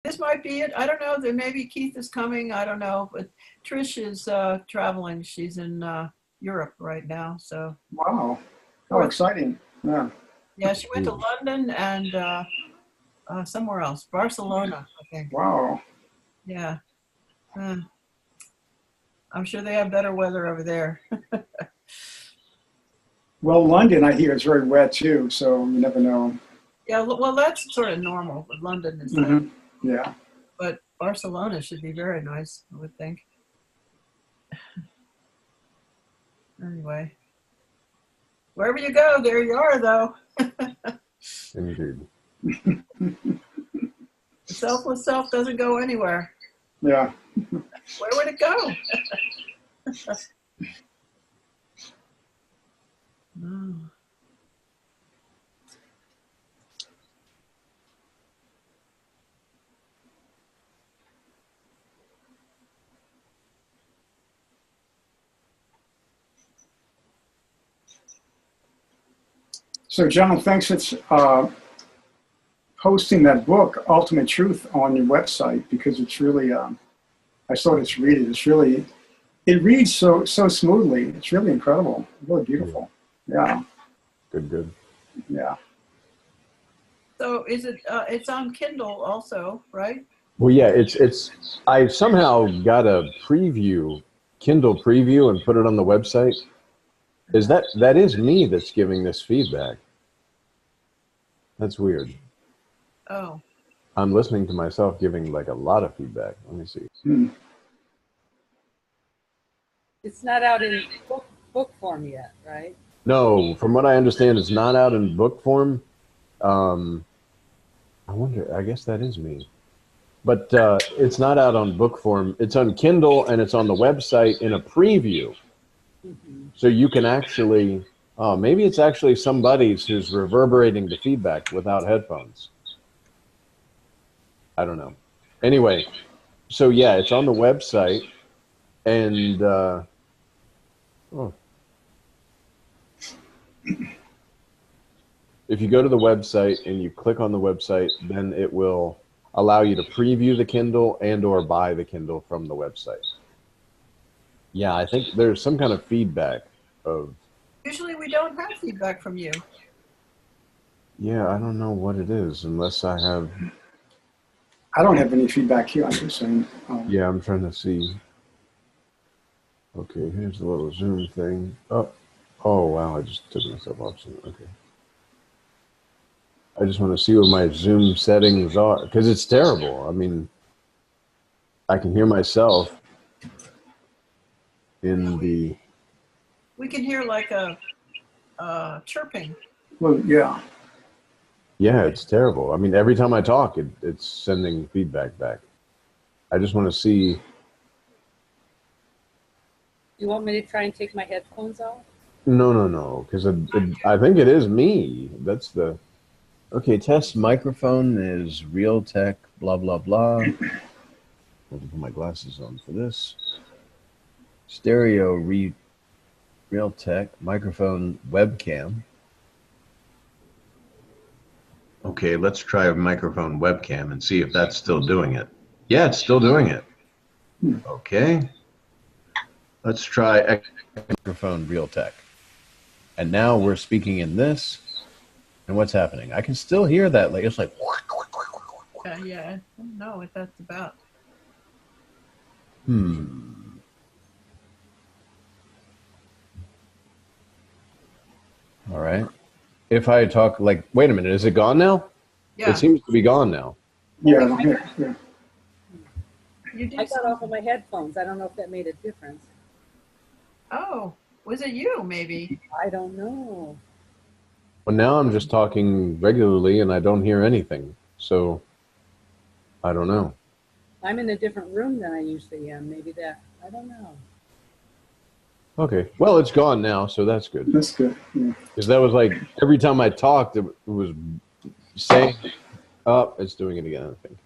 this might be it. I don't know. There maybe Keith is coming. I don't know. But Trish is traveling. She's in Europe right now. So Wow. Oh, North. exciting. Yeah. Yeah, she went to London and somewhere else, Barcelona, I think. Wow. Yeah. I'm sure they have better weather over there. Well, London, I hear, is very wet too, so you never know. Yeah, well, that's sort of normal. But London is Mm-hmm. Yeah. but Barcelona should be very nice, I would think. Anyway, wherever you go, there you are, though. Indeed. The selfless self doesn't go anywhere. Yeah. Where would it go? Oh. So, John, thanks for posting that book, Ultimate Truth, on your website, because it's really, I started to read it. It's really, it reads so smoothly. It's really incredible, really beautiful. Yeah. Good. Yeah. So is it? It's on Kindle also, right? Well, yeah, it's. I somehow got a preview, Kindle preview, and put it on the website. That is me that's giving this feedback? That's weird. Oh. I'm listening to myself giving like a lot of feedback. Let me see. It's not out in book form yet, right? No, from what I understand, it's not out in book form. I wonder, I guess that is me. But it's not out on book form. It's on Kindle and it's on the website in a preview. Mm-hmm. So you can actually, maybe it's actually somebody's who's reverberating the feedback without headphones. I don't know. Anyway, so yeah, it's on the website. And, if you go to the website and you click on the website, then it will allow you to preview the Kindle and or buy the Kindle from the website. Yeah, I think there's some kind of feedback of... Usually we don't have feedback from you. Yeah, I don't know what it is unless I have... I don't have any feedback here, I'm just saying. Yeah, I'm trying to see. Okay, here's the little Zoom thing. Oh, wow, I just took myself off Zoom. Okay. I just want to see what my Zoom settings are, because it's terrible. I mean, I can hear myself in the... We can hear like a chirping. Well, yeah. Yeah, it's terrible. I mean, every time I talk, it's sending feedback back. I just want to see... You want me to try and take my headphones off? No, because I think it is me. That's the... Okay, test microphone is Realtek, blah, blah, blah. I have to put my glasses on for this. Stereo Realtek, microphone webcam. Okay, let's try a microphone webcam and see if that's still doing it. Yeah, it's still doing it. Okay. Let's try microphone Realtek. And now we're speaking in this. And what's happening? I can still hear that. Like, it's like... Yeah, I don't know what that's about. All right. If I talk like... Wait a minute. Is it gone now? Yeah. It seems to be gone now. Yeah. I got off of my headphones. I don't know if that made a difference. Oh, was it you, maybe? I don't know. Well, now I'm just talking regularly and I don't hear anything. So, I don't know. I'm in a different room than I usually am. Maybe that, I don't know. Okay. Well, it's gone now, so that's good. That's good. Yeah. Because that was like, every time I talked, it was saying, oh, it's doing it again, I think.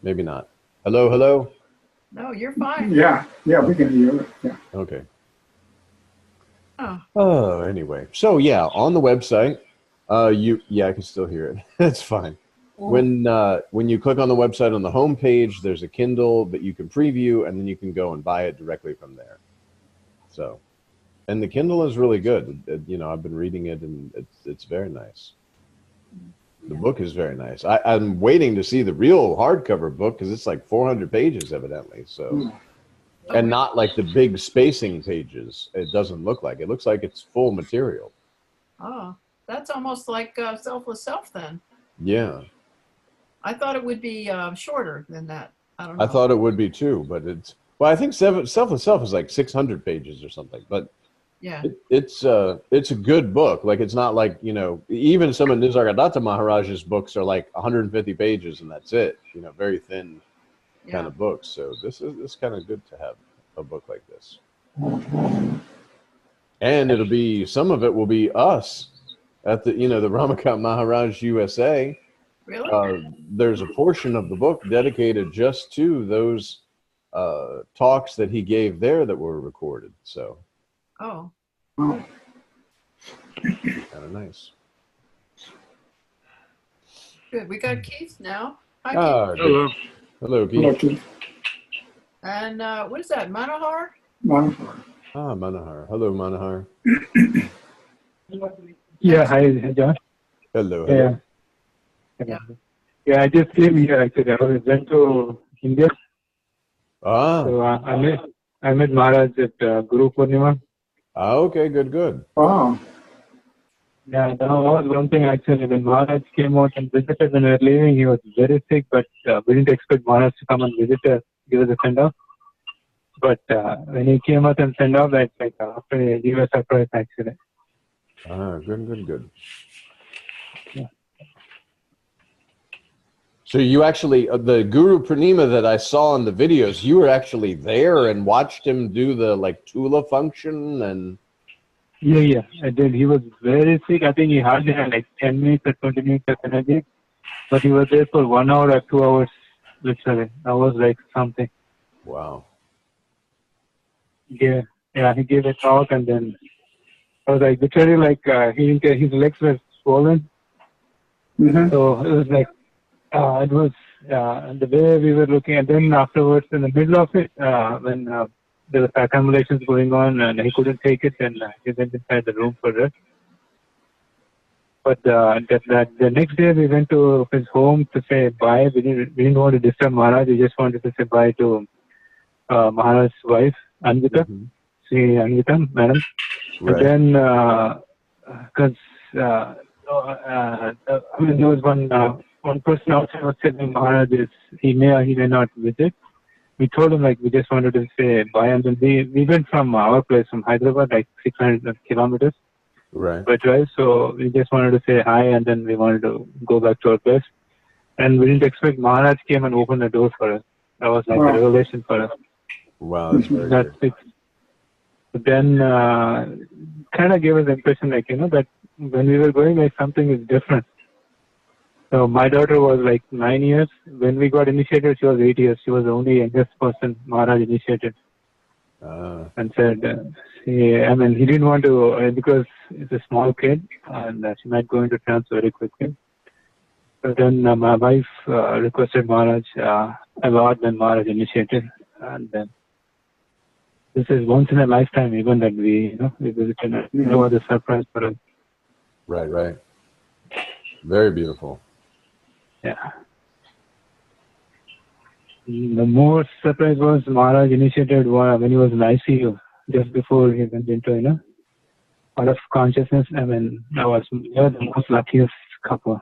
Maybe not. Hello? No, you're fine. Yeah, we can hear it. Yeah. Okay. Oh. Anyway. So, yeah, on the website, I can still hear it. That's fine. When you click on the website on the home page, there's a Kindle that you can preview, and then you can go and buy it directly from there. So, and the Kindle is really good. I've been reading it, and it's very nice. The book is very nice. I'm waiting to see the real hardcover book because it's like 400 pages, evidently. So, and not like the big spacing pages. It doesn't look like. It looks like it's full material. Oh, that's almost like Selfless Self then. Yeah. I thought it would be shorter than that. I don't know. I thought it would be too, but I think Selfless Self is like 600 pages or something. But yeah, it's a good book. Like, it's not like, even some of Nisargadatta Maharaj's books are like 150 pages and that's it. Very thin kind of books. So this kind of good to have a book like this. And some of it will be us at the the Ramakant Maharaj USA. Really? There's a portion of the book dedicated just to those talks that he gave there that were recorded. So, Oh, kind of nice. good. We got Keith now. Hi, Keith. Hello. Hello, Hello, Keith. Keith. And what is that, Manohar? Wonderful. Manahar. Hello, Manahar. Yeah, hi, John. Hello. Yeah. Yeah. Yeah, I just came here actually. I went to India. So I met Maharaj at Guru Purnima. Okay, good. Wow. Yeah, that was one thing actually. When Maharaj came out and visited when we were leaving, he was very sick, but we didn't expect Maharaj to come and visit us, give us a send off. But when he came out and sent off, that's like after a year surprise actually. Good. Yeah. So you actually, the Guru Purnima that I saw in the videos, you were actually there and watched him do the Tula function and... Yeah, I did. He was very sick. I think he hardly had 10 minutes or 20 minutes of energy. But he was there for 1 hour or 2 hours, literally. That was like something. Wow. He gave a talk and then I was like, literally his legs were swollen. Mm-hmm. So it was like, it was the way we were looking. And then afterwards, in the middle of it, when there was accumulations going on and he couldn't take it, and he went inside the room for rest. But the next day we went to his home to say bye. We didn't want to disturb Maharaj. We just wanted to say bye to Maharaj's wife, Anvita. Mm-hmm. Sri Anvita, madam. Right. And then, because there was one person outside was telling Maharaj he may or he may not visit. We told him we just wanted to say bye, and then we went from our place from Hyderabad 600 kilometers Right. by drive. So we just wanted to say hi, and then we wanted to go back to our place. And we didn't expect Maharaj came and opened the door for us. That was a revelation for us. Wow, that's very good. But then kind of gave us the impression that when we were going, something is different. So my daughter was 9 years. When we got initiated, she was 8 years. She was the only youngest person Maharaj initiated. And said, he didn't want to, because it's a small kid and she might go into trance very quickly. But then my wife requested Maharaj a lot when Maharaj initiated. And then this is once in a lifetime event that we visited. It was a surprise for us. Right. Very beautiful. Yeah. The most surprise was Maharaj initiated when he was in ICU, just before he went into, out of consciousness. I was the most luckiest couple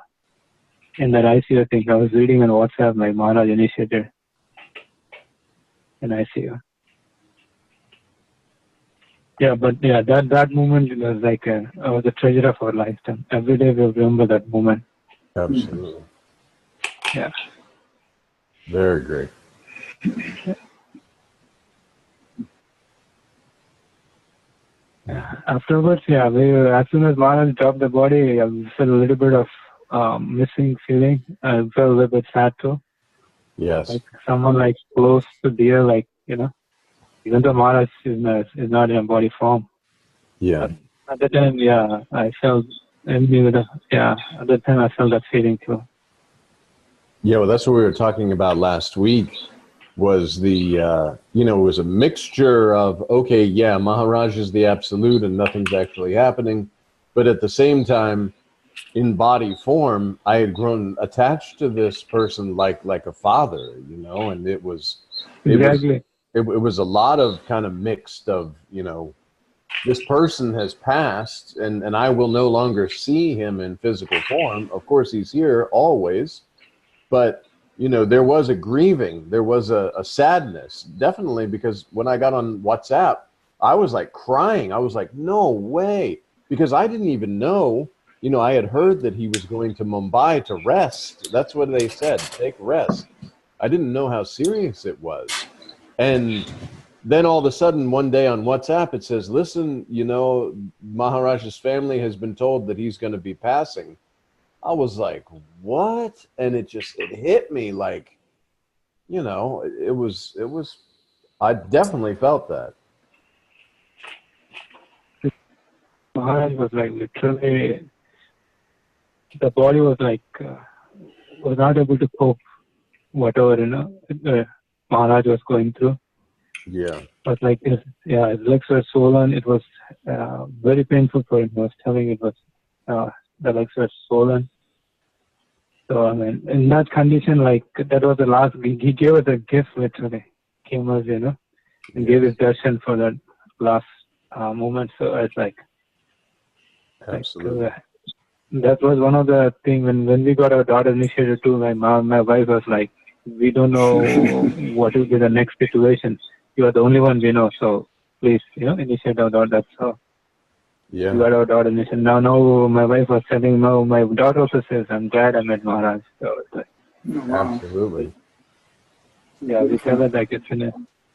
in that ICU. I think I was reading on WhatsApp, Maharaj initiated in ICU. Yeah, but that moment was was a treasure of our lifetime. Every day we remember that moment. Absolutely. Yeah. Very great. Afterwards, as soon as Maharaj dropped the body, I felt a little bit of missing feeling. I felt a little bit sad too. Yes. Someone close to dear, even though Maharaj is not in a body form. Yeah. At the time, I felt envy with at the time I felt that feeling too. Yeah, well, that's what we were talking about last week. Was the it was a mixture of, okay, yeah, Maharaj is the absolute and nothing's actually happening, but at the same time, in body form, I had grown attached to this person like a father, and it was Exactly. it was a lot of kind of mixed of, this person has passed and I will no longer see him in physical form. Of course, he's here always, but there was a grieving, there was a sadness, definitely, because when I got on WhatsApp, I was like crying. I was like, no way, because I didn't even know, I had heard that he was going to Mumbai to rest. That's what they said, take rest. I didn't know how serious it was. And then all of a sudden, one day on WhatsApp, it says, listen, Maharaj's family has been told that he's going to be passing. I was like, what? And it hit me like, it was, I definitely felt that. Maharaj was like literally, the body was like, was not able to cope whatever, Maharaj was going through. Yeah. But like, his legs were swollen. It was very painful for him. He was telling it was, the legs were swollen. So, I mean, in that condition, like, that was the last, he gave us a gift, literally. Came us, and gave his darshan for that last moment. So it's like, absolutely. That was one of the things when we got our daughter initiated too. My wife was like, we don't know what will be the next situation. You are the only one we know, so please, initiate our daughter. That's how. Yeah. We got our daughter initiated. Now, my wife was telling, no, my daughter also says, I'm glad I met Maharaj. So it's like, Wow. Absolutely. yeah, we tell her like it's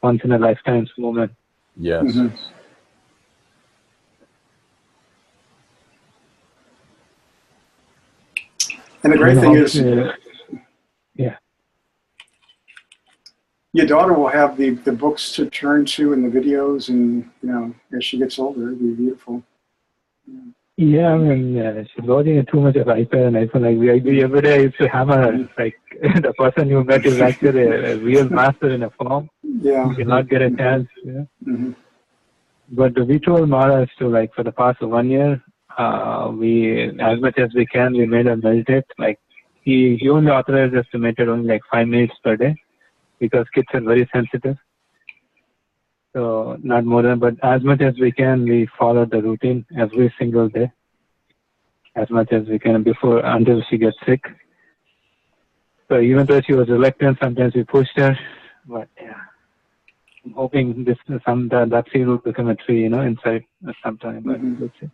once in a lifetime moment. Yes. Mm-hmm. And the great thing is, yeah, your daughter will have the books to turn to and the videos, and as she gets older, it'll be beautiful. Yeah, I mean, she's watching too much of iPad and iPhone. Like we every day I used to hammer like the person you met is actually a real master in a form. Yeah. You cannot get a chance. Mm-hmm. But we told Maharaj to, like, for the past 1 year, we, as much as we can, we made her meditate. Like, he only authorized us to meditate only like 5 minutes per day because kids are very sensitive. So not more than, but as much as we can, we follow the routine every single day, as much as we can until she gets sick. So even though she was reluctant, sometimes we pushed her. But yeah, I'm hoping that seed will become a tree, inside at some time. But we'll see.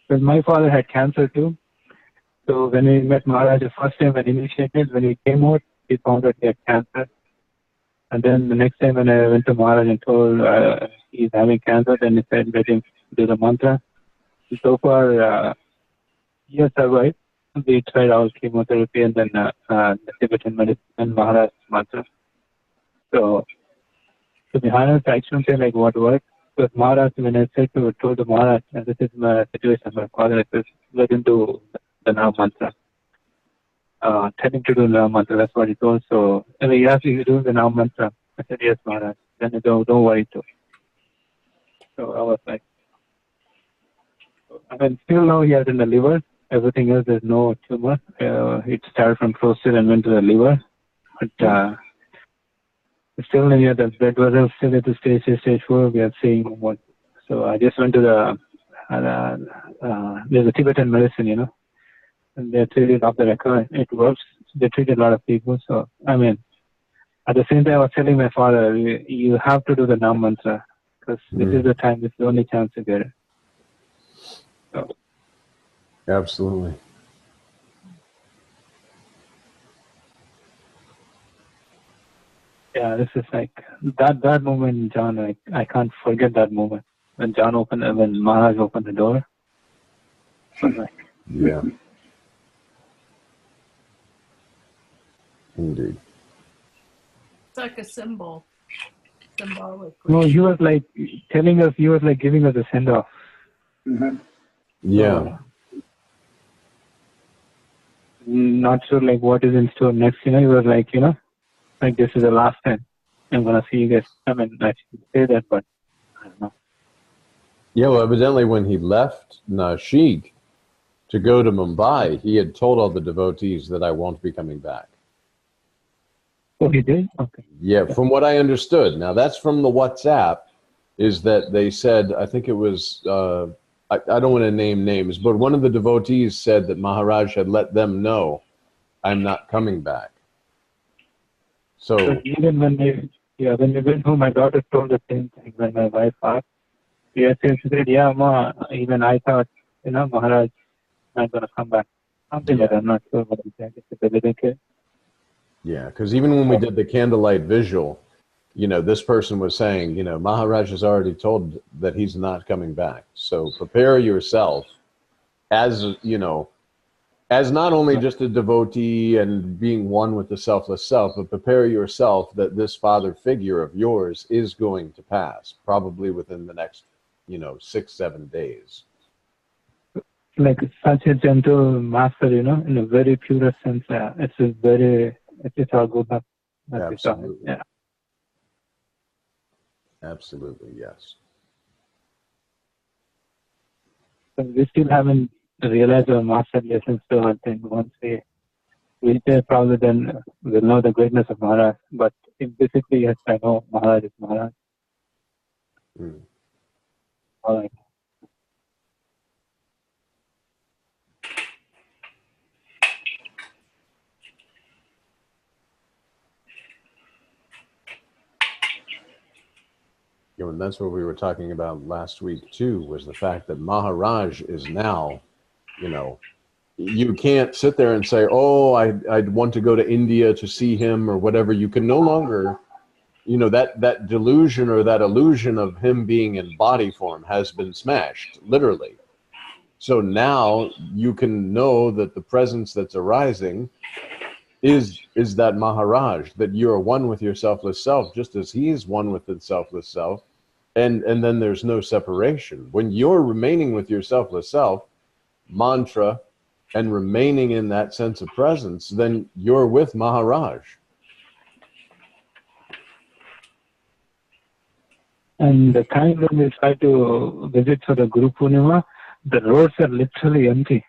Because my father had cancer too. So when we met Maharaj the first time when initiated, when he came out, he found out he had cancer. And then the next time when I went to Maharaj and told he's having cancer, then he said, let him do the mantra. So far, he has survived. We tried our chemotherapy and then the Tibetan medicine and Maharaj mantra. So to be honest, I shouldn't say like what worked. Because Maharaj, when I told the Maharaj, this is my situation, my father, I said, let him do the Nam mantra. Tell him to do the Nam mantra. That's what he told. So he asked me to do the Nam mantra. I said, yes, Maharaj. Then don't worry too. So I was like, I mean, still now he has in the liver. Everything else, there's no tumor. It started from prostate and went to the liver. But still, the blood vessels still at the stage 4. We are seeing what. So I just went to there's a Tibetan medicine, and they treated off the record. It works. They treated a lot of people. So, I mean, at the same time, I was telling my father, you have to do the Nam mantra because this is the time, this is the only chance to get it. So. Absolutely. Yeah, this is like that moment, John. Like I can't forget that moment when when Maharaj opened the door. Like, yeah. Indeed. It's like a symbolic. no, he was like telling us. He was like giving us a send off. Mm-hmm. Yeah. not sure like what is in store next. He was like, like this is the last time I'm gonna see you guys. I mean, I should say that, but I don't know. Yeah, well, evidently when he left Nashik to go to Mumbai, he had told all the devotees that I won't be coming back. Oh, he did? Okay. Yeah, from what I understood. Now, that's from the WhatsApp, is that they said, I think it was, I don't want to name names, but one of the devotees said that Maharaj had let them know, I'm not coming back. So But even when we went home, my daughter told the same thing when my wife asked. Yes, she said, yeah, Ma, even I thought, Maharaj not going to come back. Something like that, I'm not sure what exactly. They didn't care. yeah, because even when we did the candlelight visual, this person was saying, Maharaj has already told that he's not coming back. So prepare yourself as, as not only just a devotee and being one with the selfless self, but prepare yourself that this father figure of yours is going to pass, probably within the next, 6-7 days. Like such a gentle master, in a very pure sense. It's all good. Absolutely. Yeah. Absolutely, yes. So we still haven't realized our master lessons, so I think once we reach there, probably then we'll know the greatness of Maharaj. But implicitly, yes, I know Maharaj is Maharaj. Mm. All right. And that's what we were talking about last week too, was the fact that Maharaj is now, you can't sit there and say, oh, I'd want to go to India to see him or whatever. You can no longer, that delusion or that illusion of him being in body form has been smashed, literally. So now you can know that the presence that's arising is that Maharaj, that you are one with your selfless self, just as he is one with the selfless self. And then there's no separation. When you're remaining with your selfless self, mantra, and remaining in that sense of presence, then you're with Maharaj. And the time when we try to visit for the Guru Purnima, the roads are literally empty.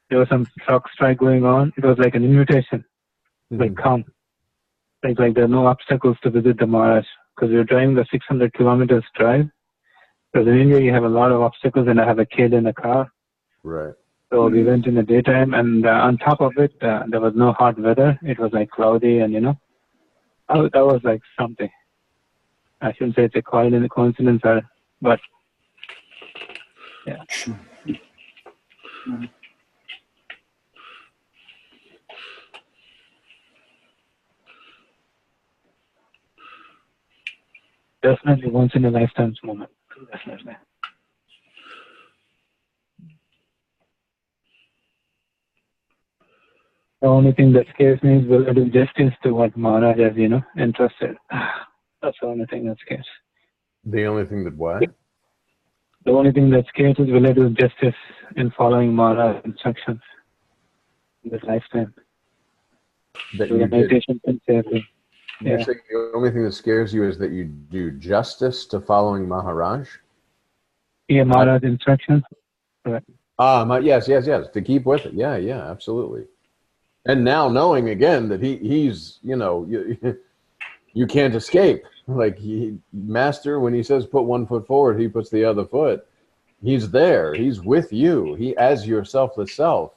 There was some truck strike going on. It was like an invitation, like come. Like there are no obstacles to visit the Maharaj, because we were driving the 600 kilometers drive. Because in India you have a lot of obstacles, and I have a kid in the car. Right. So we went in the daytime, and on top of it, there was no hot weather. It was like cloudy, and that was like something. I shouldn't say it's a coincidence, but yeah. Definitely once in a lifetime's moment. Definitely. The only thing that scares me is will it do justice to what Maharaj has, entrusted. That's the only thing that scares. The only thing that what? The only thing that scares is will I do justice in following Maharaj's instructions in this lifetime. That So you the meditation sincerely. You're Yeah. saying the only thing that scares you is that you do justice to following Maharaj? Yeah, Maharaj's instructions. Correct. Yes, to keep with it. Yeah, absolutely. And now knowing again that he's, you can't escape. Like Master, when he says put one foot forward, he puts the other foot. He's there. He's with you. He, as your selfless self,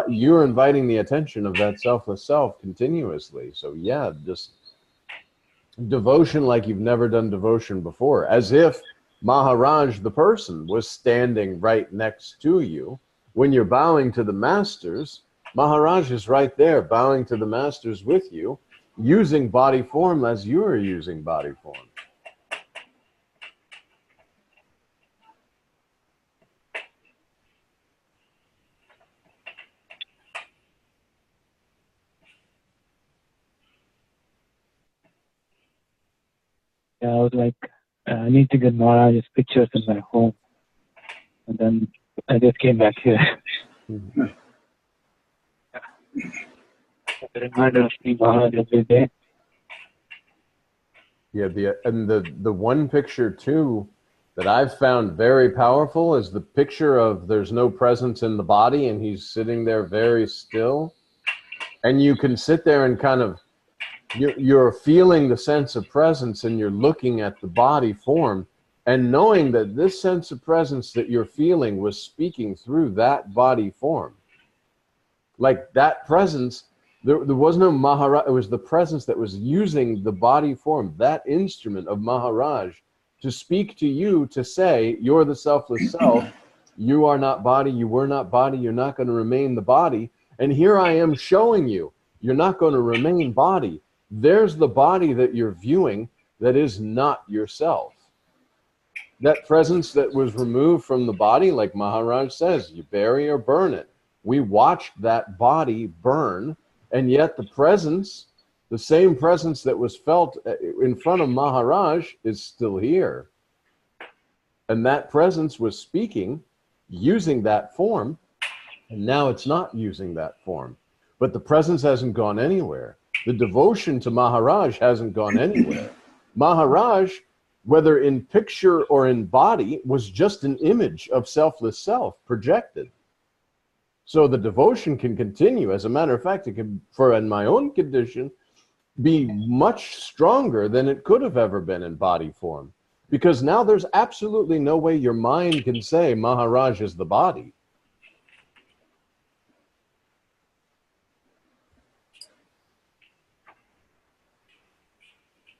you're inviting the attention of that selfless self continuously. So yeah, just devotion like you've never done devotion before, as if Maharaj, the person, was standing right next to you. When you're bowing to the masters, Maharaj is right there bowing to the masters with you, using body form as you are using body form. Yeah, I was like, I need to get Maharaj's pictures in my home. And then I just came back here. a reminder of me Maharaj every day. Yeah, the one picture too that I've found very powerful is the picture of there's no presence in the body and he's sitting there very still. And you can sit there and kind of, you're feeling the sense of presence and you're looking at the body form and knowing that this sense of presence that you're feeling was speaking through that body form. Like that presence, there was no Maharaj, it was the presence that was using the body form, that instrument of Maharaj, to speak to you, to say, you're the selfless self, you are not body, you were not body, you're not going to remain the body. And here I am showing you, you're not going to remain body. There's the body that you're viewing that is not yourself. That presence that was removed from the body, like Maharaj says, you bury or burn it. We watched that body burn, and yet the presence, the same presence that was felt in front of Maharaj is still here. And that presence was speaking, using that form, and now it's not using that form. But the presence hasn't gone anywhere. The devotion to Maharaj hasn't gone anywhere. Maharaj, whether in picture or in body, was just an image of selfless self projected. So the devotion can continue. As a matter of fact, it can, for in my own condition, be much stronger than it could have ever been in body form. Because now there's absolutely no way your mind can say Maharaj is the body.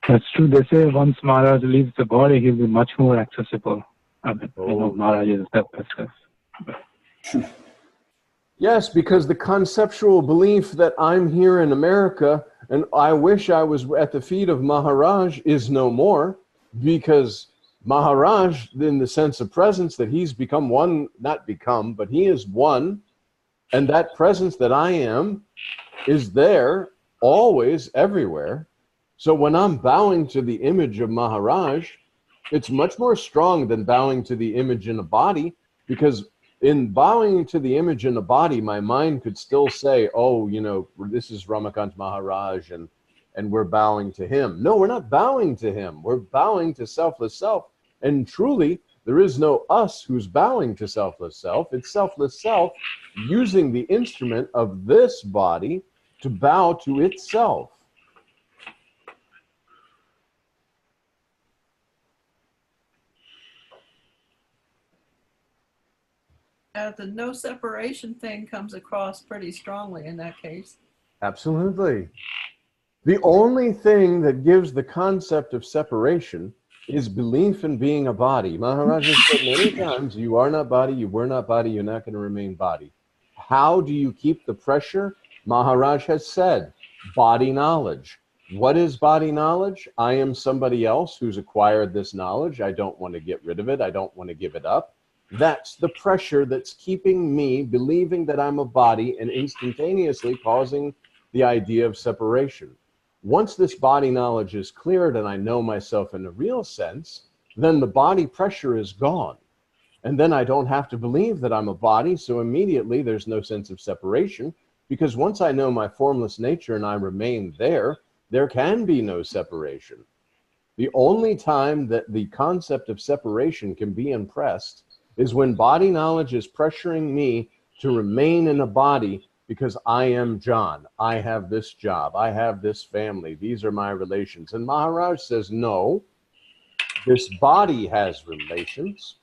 That's true. They say once Maharaj leaves the body, he'll be much more accessible. I mean, Maharaj is self. Yes, because the conceptual belief that I'm here in America and I wish I was at the feet of Maharaj is no more, because Maharaj, in the sense of presence, that he's become one, not become, but he is one, and that presence that I am is there always, everywhere. So when I'm bowing to the image of Maharaj, it's much more strong than bowing to the image in a body, because in bowing to the image in a body, my mind could still say, oh, you know, this is Ramakant Maharaj and we're bowing to him. No, we're not bowing to him. We're bowing to selfless self. And truly, there is no us who's bowing to selfless self. It's selfless self using the instrument of this body to bow to itself. The no separation thing comes across pretty strongly in that case. Absolutely. The only thing that gives the concept of separation is belief in being a body. Maharaj has said many times, you are not body, you were not body, you're not going to remain body. How do you keep the pressure? Maharaj has said, body knowledge. What is body knowledge? I am somebody else who's acquired this knowledge. I don't want to get rid of it. I don't want to give it up. That's the pressure that's keeping me believing that I'm a body and instantaneously causing the idea of separation. Once this body knowledge is cleared and I know myself in a real sense, then the body pressure is gone. And then I don't have to believe that I'm a body, so immediately there's no sense of separation, because once I know my formless nature and I remain there, there can be no separation. The only time that the concept of separation can be impressed is when body knowledge is pressuring me to remain in a body because I am John. I have this job. I have this family. These are my relations. And Maharaj says, no, this body has relations,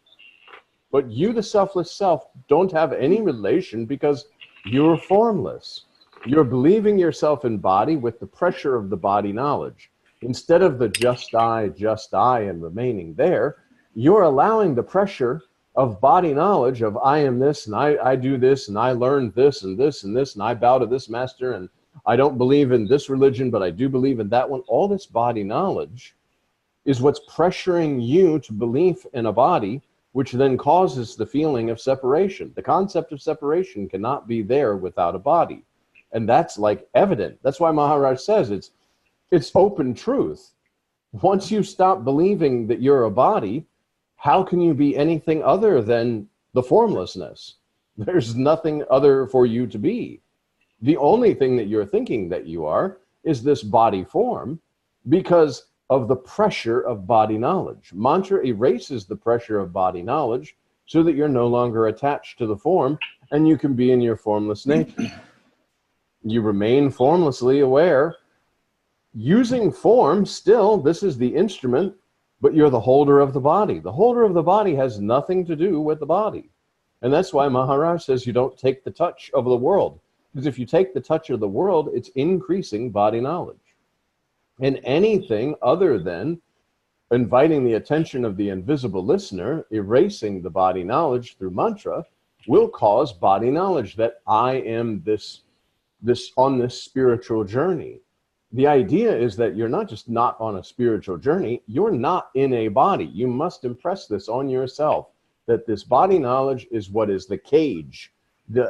but you, the selfless self, don't have any relation because you're formless. You're believing yourself in body with the pressure of the body knowledge. Instead of the just I, and remaining there, you're allowing the pressure of body knowledge of I am this and I do this and I learned this and this and this and I bow to this master and I don't believe in this religion, but I do believe in that one. All this body knowledge is what's pressuring you to believe in a body, which then causes the feeling of separation. The concept of separation cannot be there without a body. And that's like evident. That's why Maharaj says it's open truth. Once you stop believing that you're a body, how can you be anything other than the formlessness? There's nothing other for you to be. The only thing that you're thinking that you are is this body form because of the pressure of body knowledge. Mantra erases the pressure of body knowledge so that you're no longer attached to the form and you can be in your formless nature. You remain formlessly aware. Using form still, this is the instrument, but you're the holder of the body. The holder of the body has nothing to do with the body. And that's why Maharaj says you don't take the touch of the world. Because if you take the touch of the world, it's increasing body knowledge. And anything other than inviting the attention of the invisible listener, erasing the body knowledge through mantra, will cause body knowledge that I am this on this spiritual journey. The idea is that you're not just not on a spiritual journey, you're not in a body. You must impress this on yourself, that this body knowledge is what is the cage.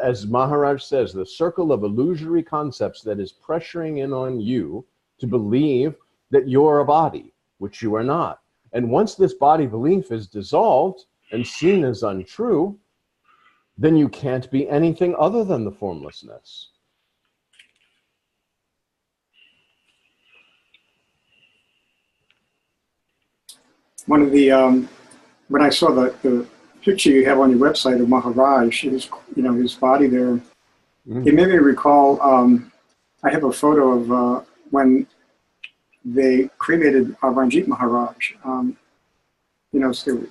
As Maharaj says, the circle of illusory concepts that is pressuring in on you to believe that you're a body, which you are not. And once this body belief is dissolved and seen as untrue, then you can't be anything other than the formlessness. One of the, when I saw the picture you have on your website of Maharaj, his body there, it made me recall, I have a photo of when they cremated Ranjit Maharaj. So they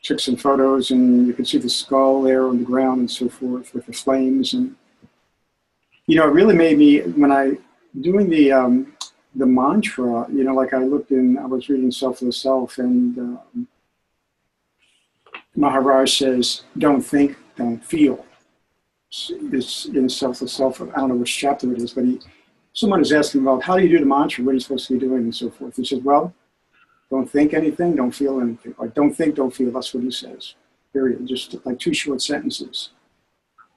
took some photos and you could see the skull there on the ground and so forth with the flames. And, it really made me, when I, doing the mantra, like I was reading Selfless Self, and Maharaj says, don't think, don't feel. It's in Selfless Self. I don't know which chapter it is, but someone is asking about, how do you do the mantra? What are you supposed to be doing? And so forth. He says, well, don't think anything, don't feel anything. Like, don't think, don't feel. That's what he says. Period. Just like two short sentences.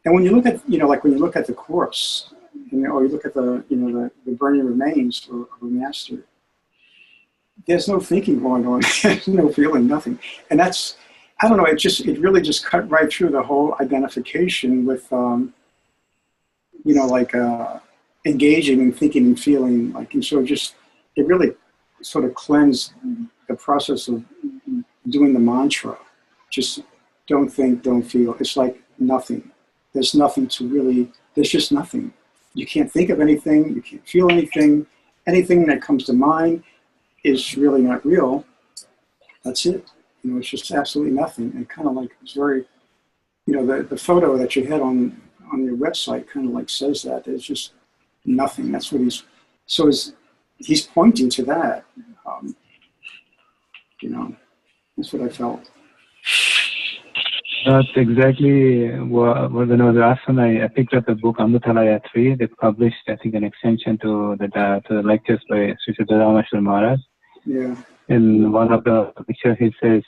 And when you look at, when you look at the Course, or you look at the burning remains of a master, there's no thinking going on. There's no feeling, nothing. And that's, I don't know, it really just cut right through the whole identification with, engaging and thinking and feeling, and so it really sort of cleansed the process of doing the mantra. Just don't think, don't feel. It's like nothing. There's nothing to really, there's just nothing. You can't think of anything, you can't feel anything. Anything that comes to mind is really not real. That's it. It's just absolutely nothing. And kind of like, it's very, the photo that you had on your website kind of like says that. There's just nothing. That's what he's pointing to that. That's what I felt. That's exactly when I was asked when I picked up the book Amrutalaya 3. They published, I think, an extension to the lectures by Sri Siddharameshwar Maharaj. Yeah. In one of the pictures, he says,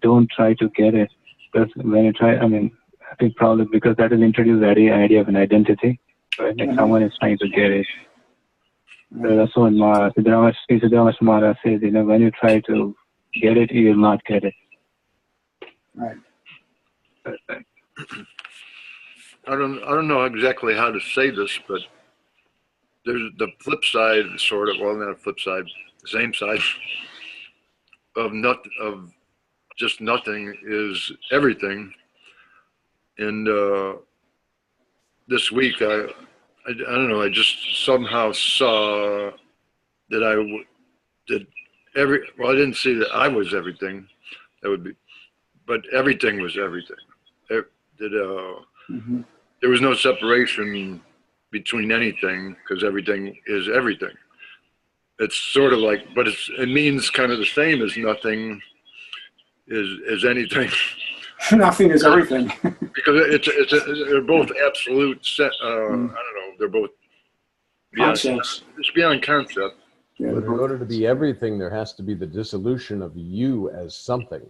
don't try to get it. Because when you try, I think probably because that will introduce the idea of an identity. Right? Like someone is trying to get it. So that's what Sri Siddharameshwar Maharaj says, when you try to get it, you will not get it. Right. I don't know exactly how to say this, but there's the flip side, sort of. Well, not a flip side, the same side of just nothing is everything. And this week, I don't know. I just somehow saw that I didn't see that I was everything. That would be, but everything was everything. There was no separation between anything because everything is everything. It's sort of like, but it means kind of the same as nothing is anything. Nothing is everything. Because they're both absolute. I don't know. They're both Concepts. It's beyond concept. Yeah, But in order to be everything, there has to be the dissolution of you as something.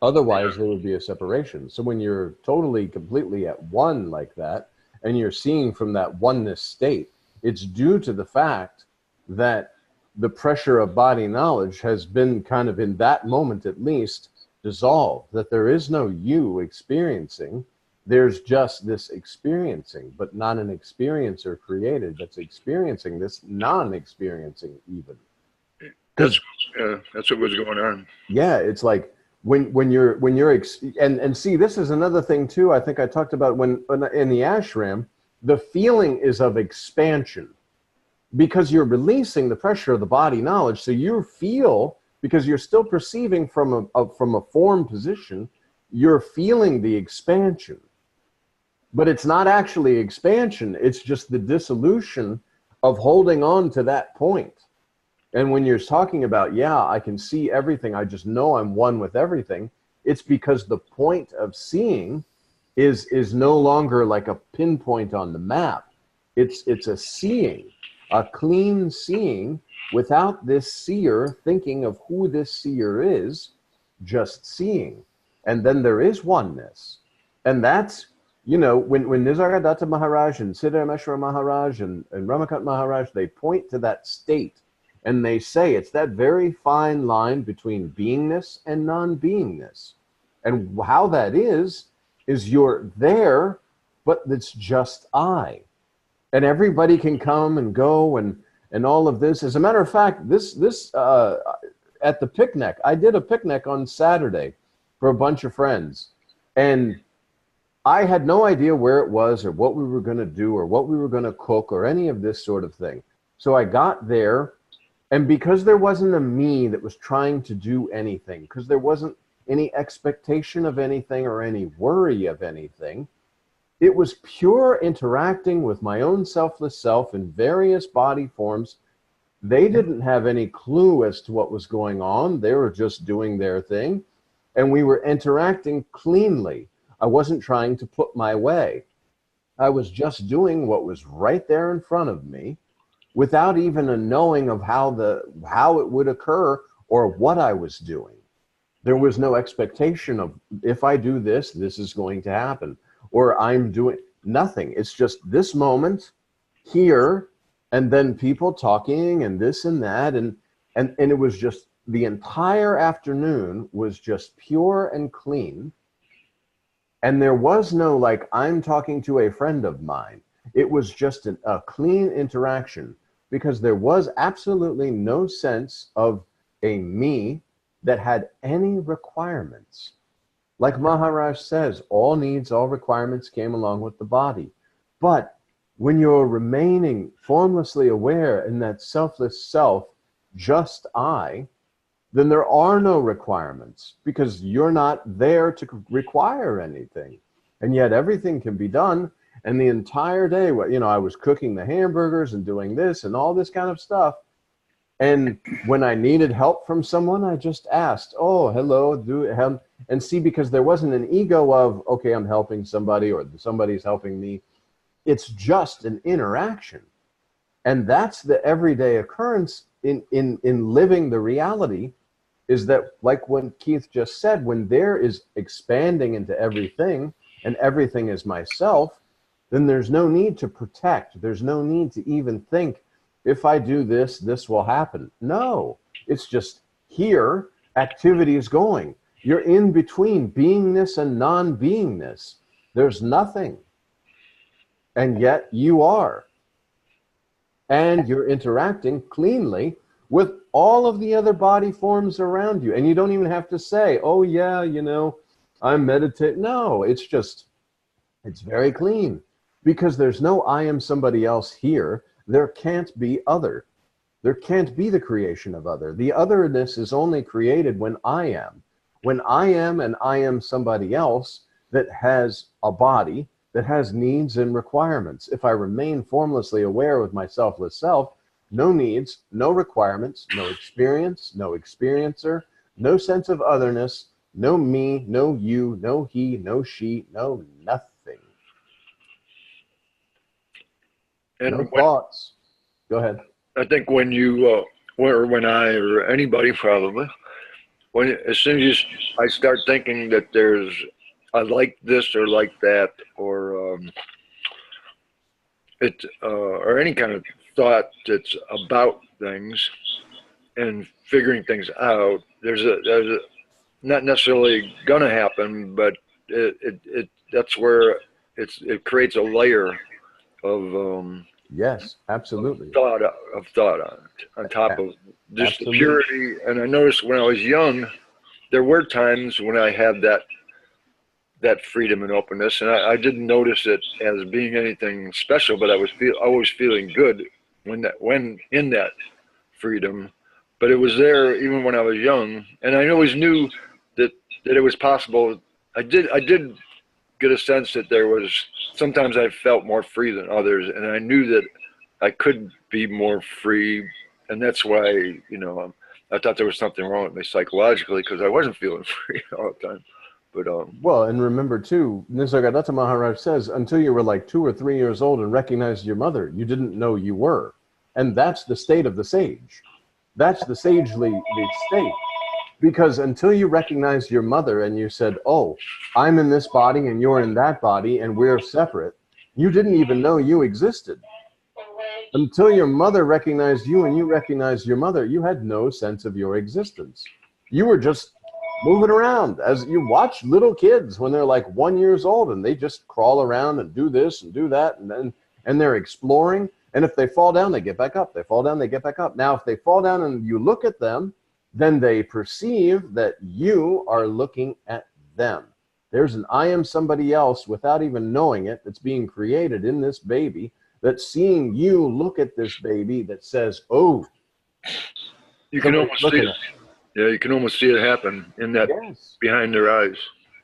Otherwise, there would be a separation. So when you're totally, completely at one like that, and you're seeing from that oneness state, it's due to the fact that the pressure of body knowledge has been kind of, in that moment at least, dissolved, that there is no you experiencing There's just this experiencing, but not an experiencer created that's experiencing this non-experiencing even. That's what was going on. Yeah, it's like when you're and see, this is another thing too. I think I talked about when in the ashram, the feeling is of expansion because you're releasing the pressure of the body knowledge. So you feel, because you're still perceiving from a form position, you're feeling the expansion. But it's not actually expansion. It's just the dissolution of holding on to that point. And when you're talking about, yeah, I can see everything, I just know I'm one with everything, it's because the point of seeing is no longer like a pinpoint on the map. It's a seeing, a clean seeing without this seer thinking of who this seer is, just seeing. And then there is oneness. And that's, you know, when Nisargadatta Maharaj and Siddharameshwara Maharaj and Ramakant Maharaj, they point to that state and they say it's that very fine line between beingness and non-beingness. And how that is you're there, but it's just I. And everybody can come and go and all of this. As a matter of fact, this at the picnic, I did a picnic on Saturday for a bunch of friends. And I had no idea where it was or what we were going to do or what we were going to cook or any of this sort of thing. So I got there, and because there wasn't a me that was trying to do anything, because there wasn't any expectation of anything or any worry of anything, it was pure interacting with my own selfless self in various body forms. They didn't have any clue as to what was going on. They were just doing their thing. And we were interacting cleanly. I wasn't trying to put my way. I was just doing what was right there in front of me without even a knowing of how it would occur or what I was doing. There was no expectation of, if I do this, this is going to happen, or I'm doing nothing. It's just this moment here, and then people talking and this and that. And it was just, the entire afternoon was just pure and clean. And there was no, like, I'm talking to a friend of mine. It was just a clean interaction, because there was absolutely no sense of a me that had any requirements. Like Maharaj says, all needs, all requirements came along with the body. But when you're remaining formlessly aware in that selfless self, just I, then there are no requirements, because you're not there to require anything. And yet everything can be done. And the entire day, you know, I was cooking the hamburgers and doing this and all this kind of stuff. And when I needed help from someone, I just asked, oh, hello, do help. And see, because there wasn't an ego of, okay, I'm helping somebody or somebody's helping me. It's just an interaction. And that's the everyday occurrence in living the reality, is that, like what Keith just said, when there is expanding into everything and everything is myself, then there's no need to protect. There's no need to even think, if I do this, this will happen. No, it's just here, activity is going. You're in between beingness and non-beingness. There's nothing. And yet you are. And you're interacting cleanly with all of the other body forms around you. And you don't even have to say, oh yeah, you know, I'm meditating. No, it's just, it's very clean. Because there's no I am somebody else here. There can't be other. There can't be the creation of other. The otherness is only created when I am. When I am and I am somebody else that has a body, that has needs and requirements. If I remain formlessly aware with my selfless self, no needs, no requirements, no experience, no experiencer, no sense of otherness, no me, no you, no he, no she, no nothing. And No thoughts. Go ahead. I think when you, or when I, or anybody probably, as soon as I start thinking that there's, I like this or like that, or or any kind of thought that's about things and figuring things out, there's a not necessarily gonna happen, but that's where it creates a layer of Yes, absolutely. thought on top of just the Absolutely. purity. And I noticed when I was young, there were times when I had that freedom and openness, and I didn't notice it as being anything special, but I was always feeling good when in that freedom. But it was there even when I was young, and I always knew that it was possible. I did get a sense that there was sometimes I felt more free than others, and I knew that I could be more free, and that's why I thought there was something wrong with me psychologically because I wasn't feeling free all the time. But Well, and remember too, Nisargadatta Maharaj says, until you were like 2 or 3 years old and recognized your mother, you didn't know you were. And that's the state of the sage. That's the sagely state. Because until you recognized your mother and you said, oh, I'm in this body and you're in that body and we're separate, you didn't even know you existed. Until your mother recognized you and you recognized your mother, you had no sense of your existence. You were just moving around. As you watch little kids when they're like 1 year old and they just crawl around and do this and do that, and they're exploring. And if they fall down, they get back up. They fall down, they get back up. Now, if they fall down and you look at them, then they perceive that you are looking at them. There's an I am somebody else without even knowing it that's being created in this baby, that's seeing you look at this baby that says, oh. you can almost see it. Yeah, you can almost see it happen in that behind their eyes.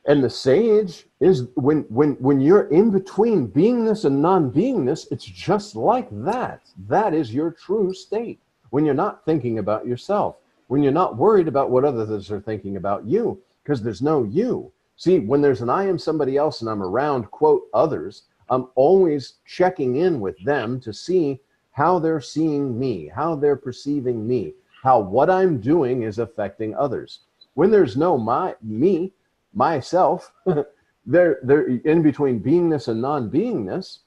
And the sage is when you're in between beingness and non-beingness, it's just like that. That is your true state. When you're not thinking about yourself, when you're not worried about what others are thinking about you, because there's no you. See, when there's an I am somebody else and I'm around, quote, others, I'm always checking in with them to see how they're seeing me, how they're perceiving me, how what I'm doing is affecting others. When there's no myself, they're in between beingness and non-beingness,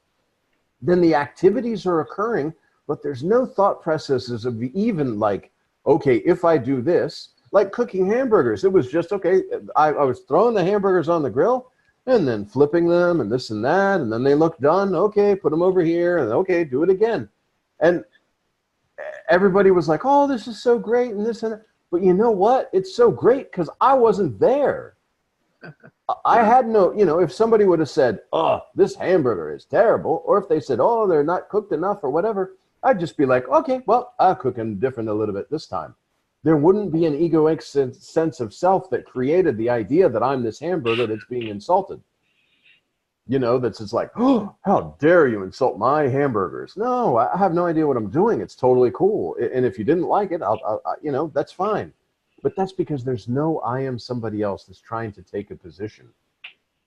then the activities are occurring, but there's no thought processes of even like, okay, if I do this, like cooking hamburgers, it was just, okay, I was throwing the hamburgers on the grill and then flipping them and this and that, and then they look done, okay, put them over here, and okay, do it again. And everybody was like, oh, this is so great, and this and that. But you know what? It's so great because I wasn't there. I had no, if somebody would have said, oh, this hamburger is terrible, or if they said, oh, they're not cooked enough or whatever, I'd just be like, okay, well, I'll cook them different a little bit this time. There wouldn't be an egoic sense of self that created the idea that I'm this hamburger that's being insulted. That's just like, oh, how dare you insult my hamburgers? No, I have no idea what I'm doing. It's totally cool. And if you didn't like it, I'll that's fine. But that's because there's no I am somebody else that's trying to take a position.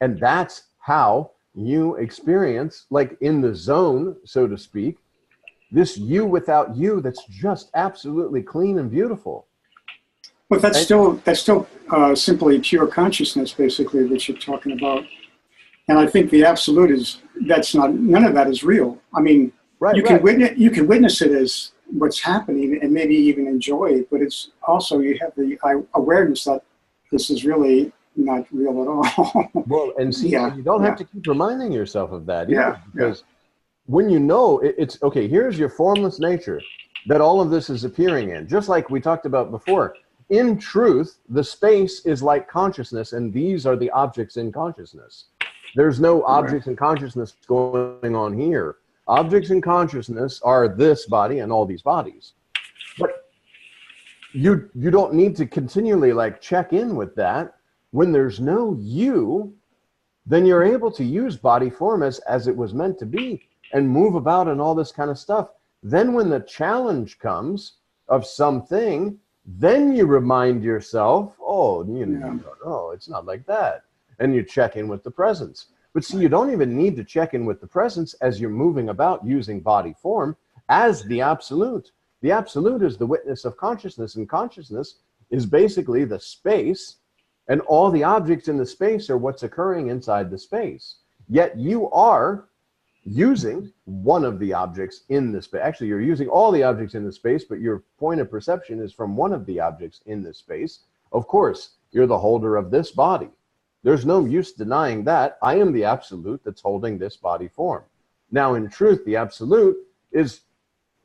And that's how you experience, like in the zone, so to speak, this you without you that's just absolutely clean and beautiful. Well, that's still simply pure consciousness, basically, that you're talking about. And I think the absolute none of that is real. I mean, you can witness it as what's happening and maybe even enjoy it, but it's also, you have the awareness that this is really not real at all. Well, and see, you don't have to keep reminding yourself of that either, because when you know it's okay, here's your formless nature that all of this is appearing in, just like we talked about before. In truth, the space is like consciousness, and these are the objects in consciousness. There's no objects in consciousness going on here. Objects in consciousness are this body and all these bodies. But you don't need to continually like check in with that. When there's no you, then you're able to use body form as it was meant to be and move about and all this kind of stuff. Then when the challenge comes of something, then you remind yourself, oh, it's not like that. And you check in with the presence. But see, you don't even need to check in with the presence as you're moving about using body form as the absolute. The absolute is the witness of consciousness, and consciousness is basically the space, and all the objects in the space are what's occurring inside the space. Yet you are using one of the objects in the space. Actually, you're using all the objects in the space, but your point of perception is from one of the objects in the space. Of course, you're the holder of this body. There's no use denying that. I am the absolute that's holding this body form. Now, in truth, the absolute is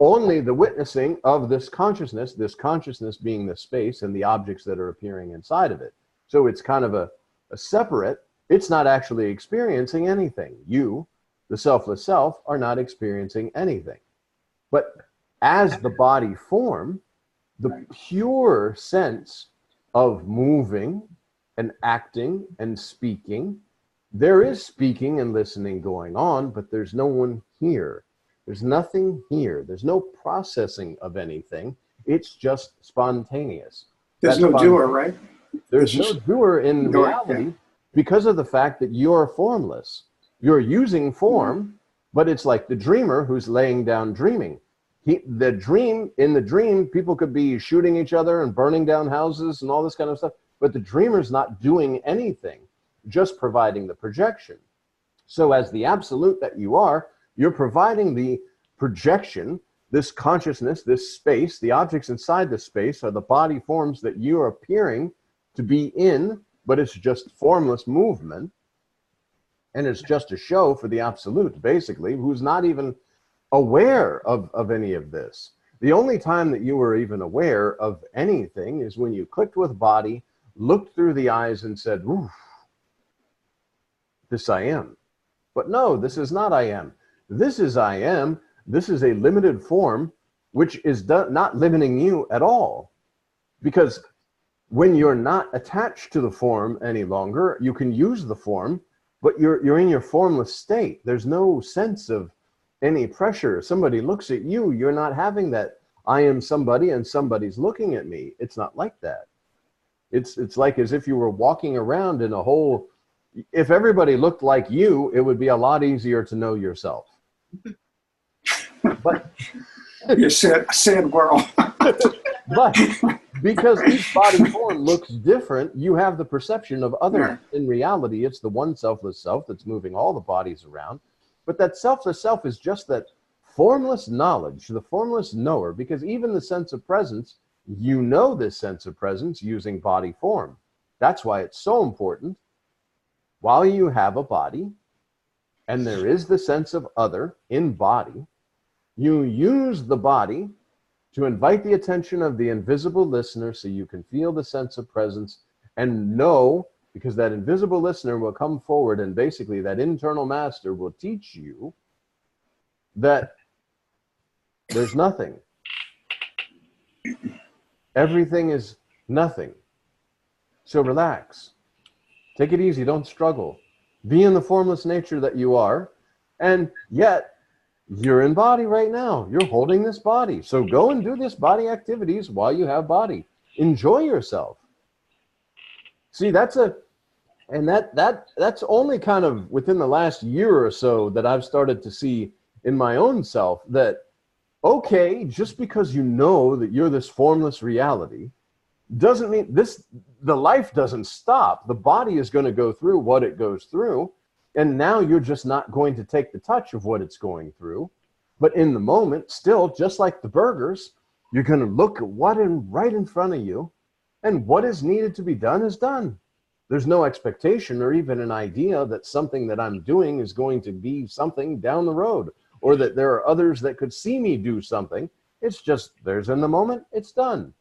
only the witnessing of this consciousness being the space and the objects that are appearing inside of it. So it's kind of a separate, it's not actually experiencing anything. You, the selfless self, are not experiencing anything. But as the body form, the pure sense of moving and acting and speaking, there is speaking and listening going on, but there's no one here. There's nothing here. There's no processing of anything. It's just spontaneous. There's no doer, right? There's no doer in reality because of the fact that you're formless. You're using form, but it's like the dreamer who's laying down dreaming. In the dream, people could be shooting each other and burning down houses and all this kind of stuff, but the dreamer's not doing anything, just providing the projection. So as the absolute that you are, you're providing the projection, this consciousness, this space. The objects inside the space are the body forms that you are appearing to be in, but it's just formless movement. And it's just a show for the absolute, basically, who's not even aware of any of this. The only time that you were even aware of anything is when you clicked with body, looked through the eyes and said, oof, this I am. But no, this is not I am. This is I am. This is a limited form, which is not limiting you at all. Because when you're not attached to the form any longer, you can use the form, but you're in your formless state. There's no sense of any pressure. Somebody looks at you, you're not having that I am somebody and somebody's looking at me. It's not like that. It's like as if you were walking around in a whole, if everybody looked like you, it would be a lot easier to know yourself. But you sad world. But because each body form looks different, you have the perception of others. In reality, it's the one selfless self that's moving all the bodies around. But that selfless self is just that formless knowledge, the formless knower, because even the sense of presence, you know this sense of presence using body form. That's why it's so important. While you have a body, and there is the sense of other in body, you use the body to invite the attention of the invisible listener so you can feel the sense of presence and know, because that invisible listener will come forward and basically that internal master will teach you that there's nothing. Everything is nothing. So relax. Take it easy. Don't struggle. Be in the formless nature that you are. And yet, you're in body right now. You're holding this body. So go and do this body activities while you have body. Enjoy yourself. See, that's only kind of within the last year or so that I've started to see in my own self that, okay, just because you know that you're this formless reality doesn't mean the life doesn't stop. The body is going to go through what it goes through. And now you're just not going to take the touch of what it's going through. But in the moment, still, just like the burgers, you're going to look at what is right in front of you, and what is needed to be done is done. There's no expectation or even an idea that something that I'm doing is going to be something down the road, or that there are others that could see me do something. It's just, there's in the moment, it's done.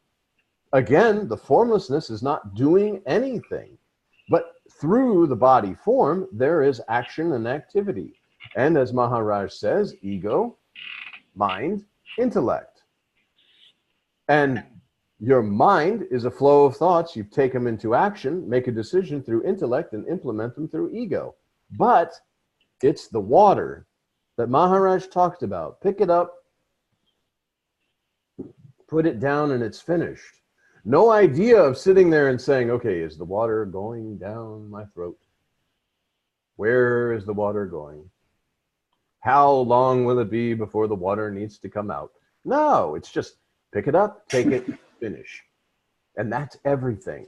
Again, the formlessness is not doing anything. But through the body form, there is action and activity. And as Maharaj says, ego, mind, intellect. And your mind is a flow of thoughts. You take them into action, make a decision through intellect, and implement them through ego. But it's the water that Maharaj talked about. Pick it up, put it down, and it's finished. No idea of sitting there and saying, okay, is the water going down my throat? Where is the water going? How long will it be before the water needs to come out? No, it's just pick it up, take it, finish. And that's everything.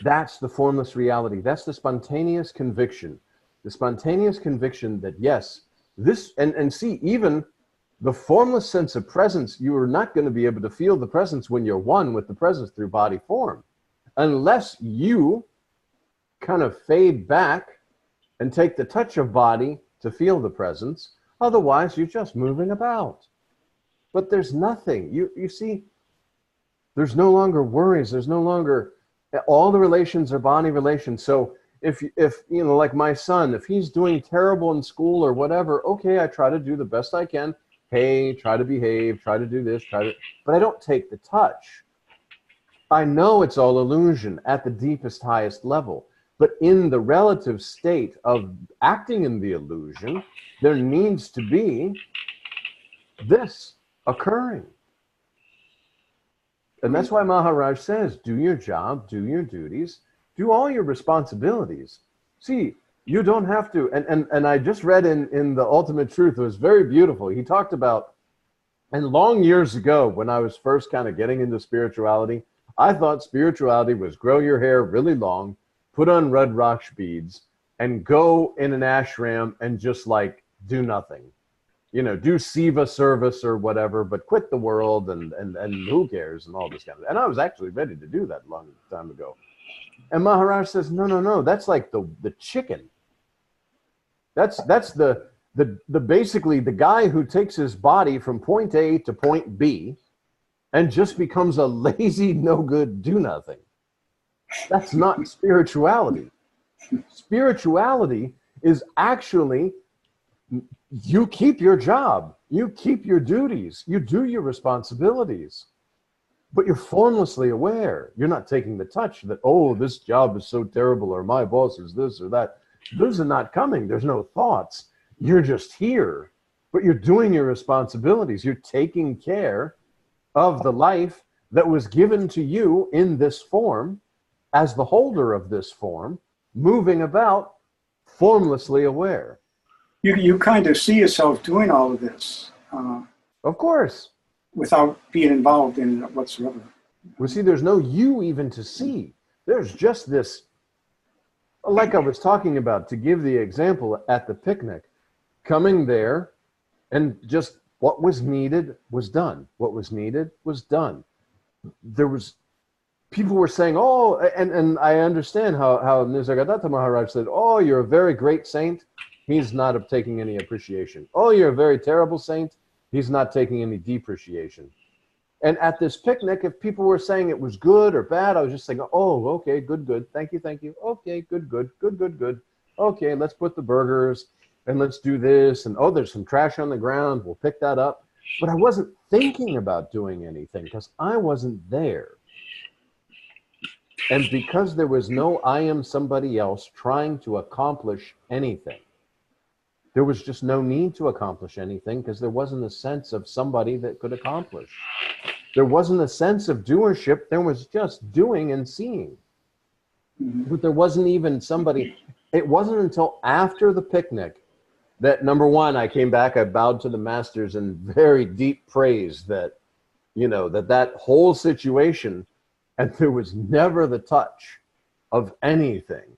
That's the formless reality. That's the spontaneous conviction. The spontaneous conviction that, yes, this, and see, even the formless sense of presence, you are not going to be able to feel the presence when you're one with the presence through body form, unless you kind of fade back and take the touch of body to feel the presence. Otherwise, you're just moving about. But there's nothing. You see, there's no longer worries. There's no longer, all the relations are body relations. So if you know, like my son, if he's doing terrible in school or whatever, okay, I try to do the best I can. Hey, try to behave, try to do this, but I don't take the touch. I know it's all illusion at the deepest, highest level. But in the relative state of acting in the illusion, there needs to be this occurring. And that's why Maharaj says, do your job, do your duties, do all your responsibilities. See, you don't have to, and I just read in The Ultimate Truth, it was very beautiful. He talked about, and long years ago, when I was first kind of getting into spirituality, I thought spirituality was grow your hair really long, put on Rudraksh beads, and go in an ashram and just like do nothing. You know, do Siva service or whatever, but quit the world and who cares and all this kind of. And I was actually ready to do that a long time ago. And Maharaj says, no, that's like the chicken. That's the basically the guy who takes his body from point A to point B and just becomes a lazy, no good, do nothing. That's not spirituality. Spirituality is actually, you keep your job, you keep your duties, you do your responsibilities, but you're formlessly aware. You're not taking the touch that, oh, this job is so terrible, or my boss is this or that. Those are not coming. There's no thoughts. You're just here, but you're doing your responsibilities. You're taking care of the life that was given to you in this form, as the holder of this form, moving about, formlessly aware. You kind of see yourself doing all of this Of course. without being involved in it whatsoever. Well, see, there's no you even to see. There's just this, like I was talking about, to give the example at the picnic, coming there and just what was needed was done. What was needed was done. There was, people were saying, oh, and I understand how Nisargadatta Maharaj said, oh, you're a very great saint. He's not taking any appreciation. Oh, you're a very terrible saint. He's not taking any depreciation. And at this picnic, if people were saying it was good or bad, I was just saying, oh, okay, good, good. Thank you. Okay, good. Okay, let's put the burgers and let's do this. And oh, there's some trash on the ground. We'll pick that up. But I wasn't thinking about doing anything because I wasn't there. And because there was no I am somebody else trying to accomplish anything, there was just no need to accomplish anything because there wasn't a sense of somebody that could accomplish. There wasn't a sense of doership. There was just doing and seeing. But there wasn't even somebody. It wasn't until after the picnic that, number one, I came back, I bowed to the masters in very deep praise that, you know, that whole situation, and there was never the touch of anything.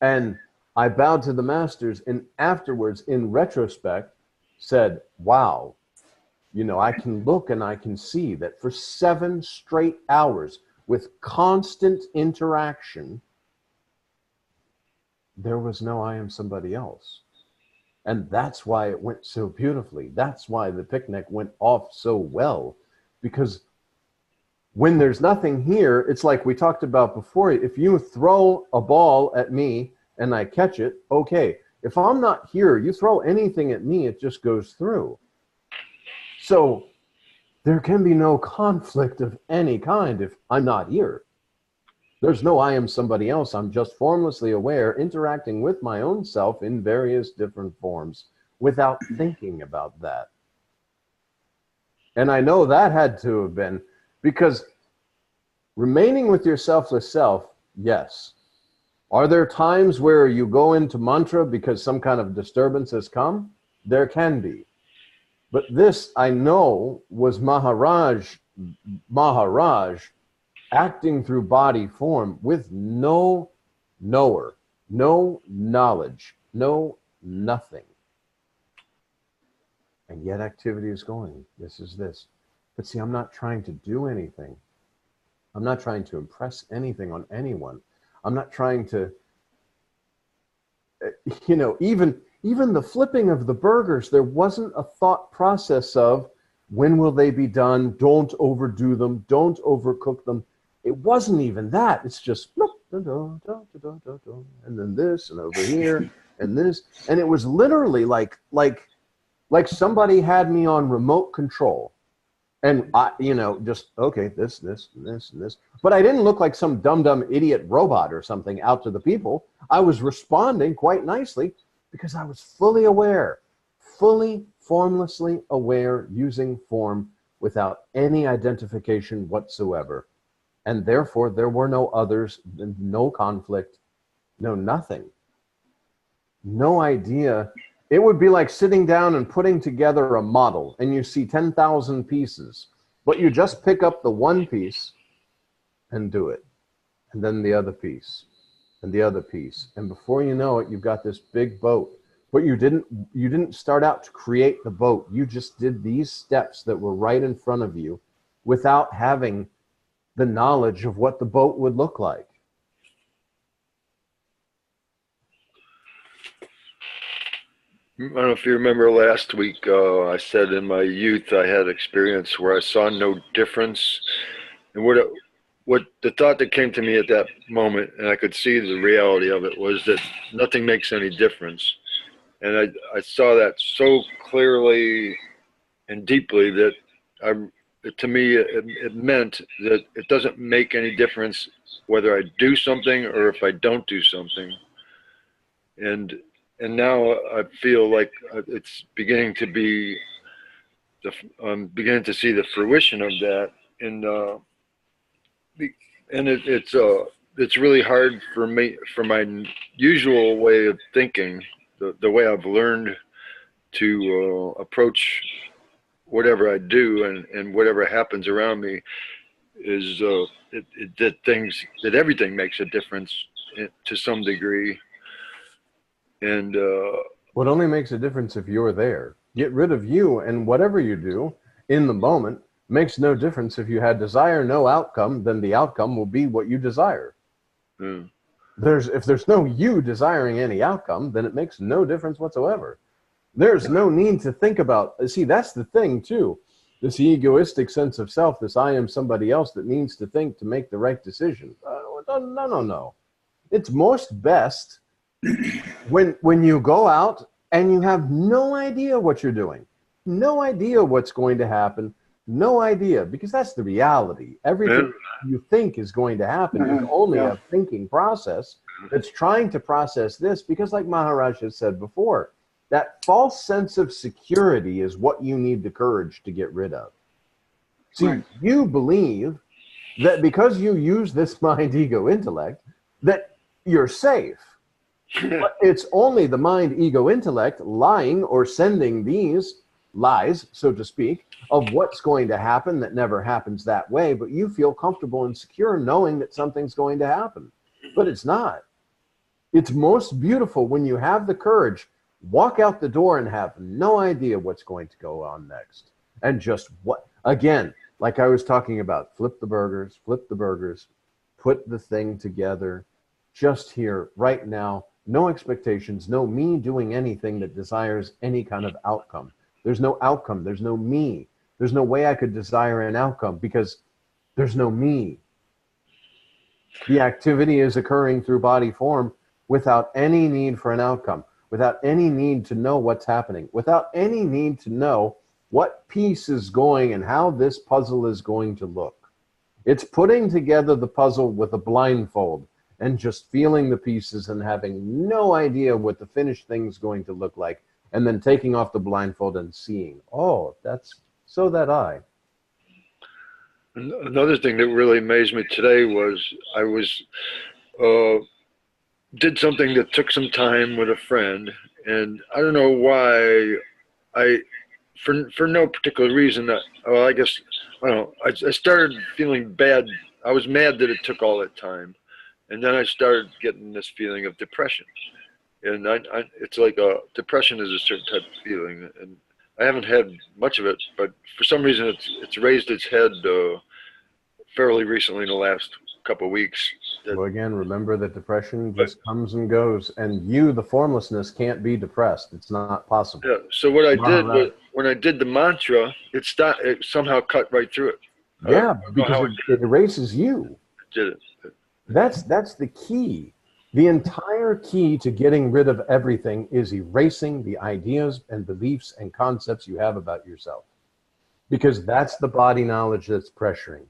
And I bowed to the masters, and afterwards, in retrospect, said, wow, you know, I can look and I can see that for 7 straight hours with constant interaction, there was no I am somebody else. And that's why it went so beautifully. That's why the picnic went off so well, because when there's nothing here, it's like we talked about before. If you throw a ball at me and I catch it, okay. If I'm not here, you throw anything at me, it just goes through. So there can be no conflict of any kind if I'm not here. There's no I am somebody else. I'm just formlessly aware, interacting with my own self in various different forms without thinking about that. And I know that had to have been, because remaining with your selfless self, yes. Are there times where you go into mantra because some kind of disturbance has come? There can be. But this, I know, was Maharaj acting through body form with no knower, no knowledge, no nothing. And yet activity is going. This is this. But see, I'm not trying to do anything. I'm not trying to impress anything on anyone. I'm not trying to, you know, even the flipping of the burgers, there wasn't a thought process of when will they be done? Don't overdo them. Don't overcook them. It wasn't even that. It's just, and then this and over here and this. And it was literally like somebody had me on remote control. And I, you know, just, okay, this, and this. But I didn't look like some dumb idiot robot or something out to the people. I was responding quite nicely because I was fully aware, fully formlessly aware, using form without any identification whatsoever. And therefore, there were no others, no conflict, no nothing. No idea. It would be like sitting down and putting together a model, and you see 10,000 pieces, but you just pick up the one piece and do it, and then the other piece, and the other piece. And before you know it, you've got this big boat. But you didn't start out to create the boat. You just did these steps that were right in front of you without having the knowledge of what the boat would look like. I don't know if you remember last week, I said in my youth I had experience where I saw no difference. And what the thought that came to me at that moment, and I could see the reality of it, was that nothing makes any difference. And I saw that so clearly and deeply that to me it meant that it doesn't make any difference whether I do something or if I don't do something. And now I feel like it's beginning to be, I'm beginning to see the fruition of that. And it's really hard for me, for my usual way of thinking, the way I've learned to approach whatever I do and whatever happens around me is that everything makes a difference to some degree. And what only makes a difference if you're there. Get rid of you, and whatever you do in the moment makes no difference. If you had desire no outcome, then the outcome will be what you desire. Mm. If there's no you desiring any outcome, then it makes no difference whatsoever. There's no need to think about, see, that's the thing too. This egoistic sense of self, this I am somebody else that needs to think to make the right decision. No. It's most best when you go out and you have no idea what you're doing, no idea what's going to happen, no idea, because that's the reality. Everything you think is going to happen is only a thinking process that's trying to process this, because like Maharaj has said before, that false sense of security is what you need the courage to get rid of. See, you believe that because you use this mind, ego, intellect, that you're safe. But it's only the mind, ego, intellect lying or sending these lies, so to speak, of what's going to happen that never happens that way, but you feel comfortable and secure knowing that something's going to happen. But it's not. It's most beautiful when you have the courage, walk out the door and have no idea what's going to go on next. And just again, like I was talking about, flip the burgers, put the thing together, just here, right now, no expectations, no me doing anything that desires any kind of outcome. There's no outcome, there's no me. There's no way I could desire an outcome because there's no me. The activity is occurring through body form without any need for an outcome, without any need to know what's happening, without any need to know what piece is going and how this puzzle is going to look. It's putting together the puzzle with a blindfold and just feeling the pieces and having no idea what the finished thing's going to look like, and then taking off the blindfold and seeing, oh, that's so that I. Another thing that really amazed me today was I did something that took some time with a friend, and I don't know why for no particular reason, I guess, I don't know, I started feeling bad. I was mad that it took all that time. And then I started getting this feeling of depression. And it's like depression is a certain type of feeling. And I haven't had much of it, but for some reason it's raised its head fairly recently in the last couple of weeks Well, again, remember that depression just comes and goes, and you, the formlessness, can't be depressed. It's not possible. Yeah. So what I did Maharaj. was, when I did the mantra, it somehow cut right through it. Yeah, I don't know because how it erases you. did it. That's the key. The entire key to getting rid of everything is erasing the ideas and beliefs and concepts you have about yourself. Because that's the body knowledge that's pressuring.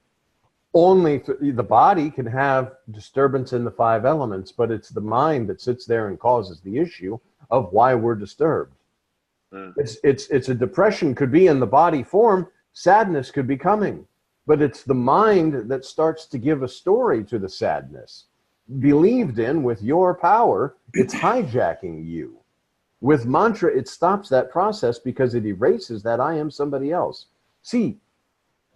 Only the body can have disturbance in the 5 elements, but it's the mind that sits there and causes the issue of why we're disturbed. It's a depression could be in the body form, sadness could be coming, but it's the mind that starts to give a story to the sadness. Believed in with your power, it's hijacking you. With mantra, it stops that process because it erases that I am somebody else. See,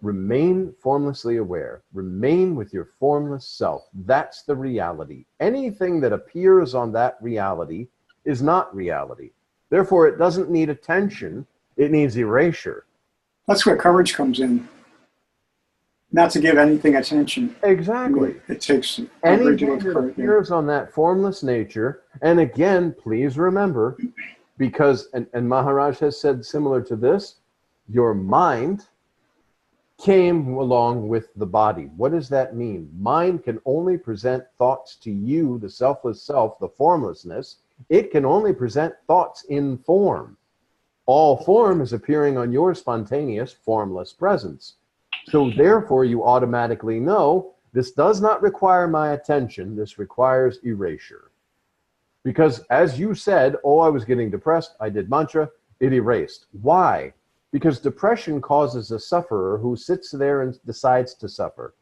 remain formlessly aware. Remain with your formless self. That's the reality. Anything that appears on that reality is not reality. Therefore, it doesn't need attention. It needs erasure. That's where courage comes in. Not to give anything attention. Exactly. It takes a great deal Anything of that courage. appears on that formless nature, and again, please remember, because, and Maharaj has said similar to this, your mind came along with the body. What does that mean? Mind can only present thoughts to you, the selfless self, the formlessness. It can only present thoughts in form. All form is appearing on your spontaneous, formless presence. So therefore, you automatically know this does not require my attention. This requires erasure. Because as you said, oh, I was getting depressed. I did mantra. It erased. Why? Because depression causes a sufferer who sits there and decides to suffer.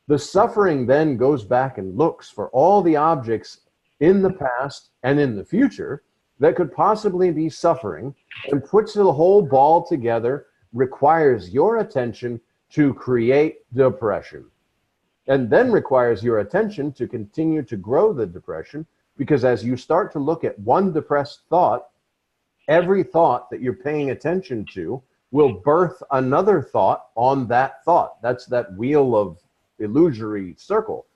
The suffering then goes back and looks for all the objects in the past and in the future that could possibly be suffering and puts the whole ball together, requires your attention to create depression, and then requires your attention to continue to grow the depression, because as you start to look at one depressed thought, every thought that you're paying attention to will birth another thought on that thought. That's that wheel of illusory circle.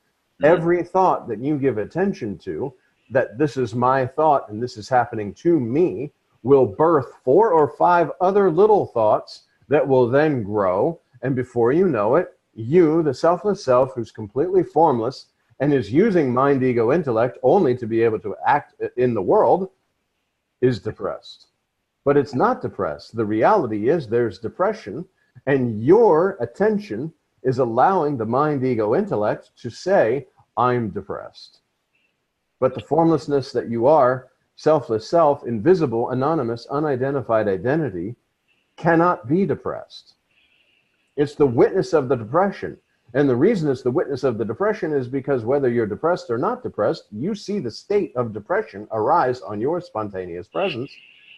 Every thought that you give attention to, that this is my thought and this is happening to me, will birth 4 or 5 other little thoughts that will then grow. And before you know it, you, the selfless self who's completely formless and is using mind, ego, intellect only to be able to act in the world, is depressed. But it's not depressed. The reality is there's depression, and your attention is allowing the mind, ego, intellect to say, I'm depressed. But the formlessness that you are, selfless self, invisible, anonymous, unidentified identity, cannot be depressed. It's the witness of the depression. And the reason it's the witness of the depression is because whether you're depressed or not depressed, you see the state of depression arise on your spontaneous presence.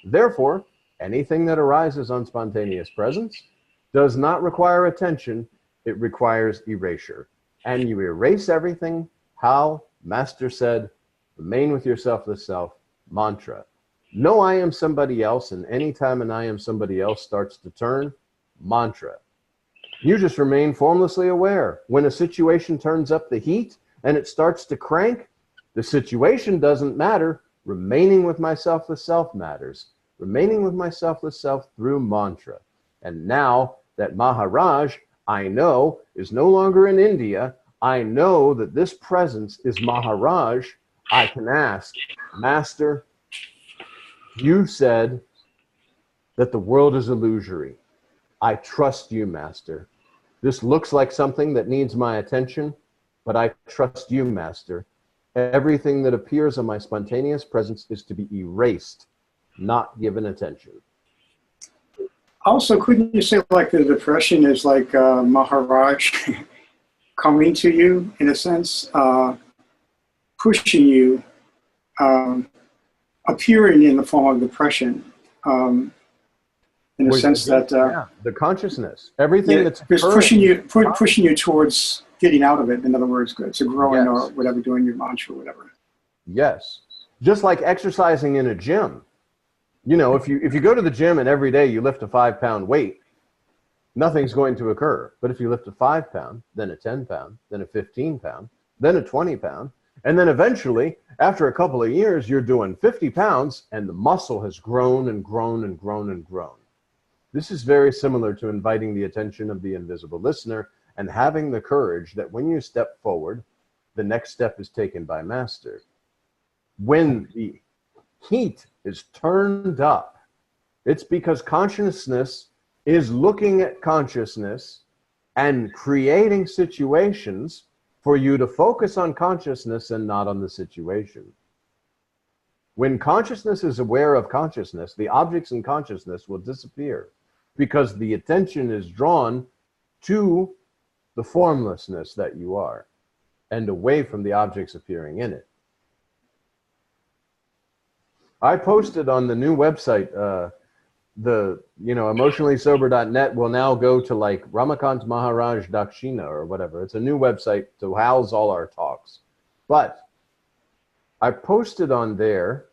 Therefore, anything that arises on spontaneous presence does not require attention. It requires erasure. And you erase everything. How? Master said, remain with your selfless self, mantra. No, I am somebody else, and anytime an I am somebody else starts to turn, mantra. You just remain formlessly aware. When a situation turns up the heat and it starts to crank, the situation doesn't matter. Remaining with my selfless self matters. Remaining with my selfless self through mantra. And now that Maharaj, I know, is no longer in India, I know that this presence is Maharaj. I can ask, Master, you said that the world is illusory. I trust you, Master. This looks like something that needs my attention, but I trust you, Master. Everything that appears on my spontaneous presence is to be erased, not given attention. Also, couldn't you say like the depression is like Maharaj coming to you, in a sense, pushing you, appearing in the form of depression, in a sense that yeah, the consciousness, everything that's pushing you towards getting out of it. In other words, to growing or whatever, doing your mantra or whatever. Yes, just like exercising in a gym. You know, if you go to the gym and every day you lift a 5-pound weight, nothing's going to occur. But if you lift a 5-pound, then a 10-pound, then a 15-pound, then a 20 pound. And then eventually, after a couple of years, you're doing 50 pounds and the muscle has grown and grown and grown and grown. This is very similar to inviting the attention of the invisible listener and having the courage that when you step forward, the next step is taken by master. When the heat is turned up, it's because consciousness is looking at consciousness and creating situations for you to focus on consciousness and not on the situation. When consciousness is aware of consciousness, the objects in consciousness will disappear because the attention is drawn to the formlessness that you are and away from the objects appearing in it. I posted on the new website, emotionallysober.net will now go to like Ramakant Maharaj Dakshina or whatever. It's a new website to house all our talks. But I posted on there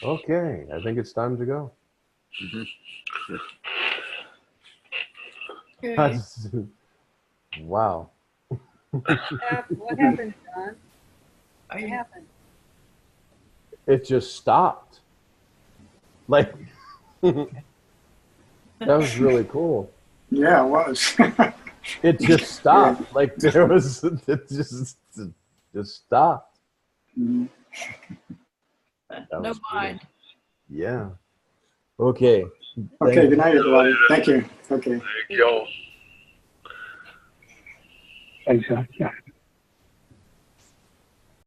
okay, I think it's time to go. Okay. Wow. What happened, John? What I, happened? It just stopped. Like, that was really cool. Yeah, it was. It just stopped. Like there was, it just stopped. Mhm. That no was mind. Yeah. Okay. Okay, good night, everybody. Thank you. Okay. Thank you all. Thanks, John. Yeah.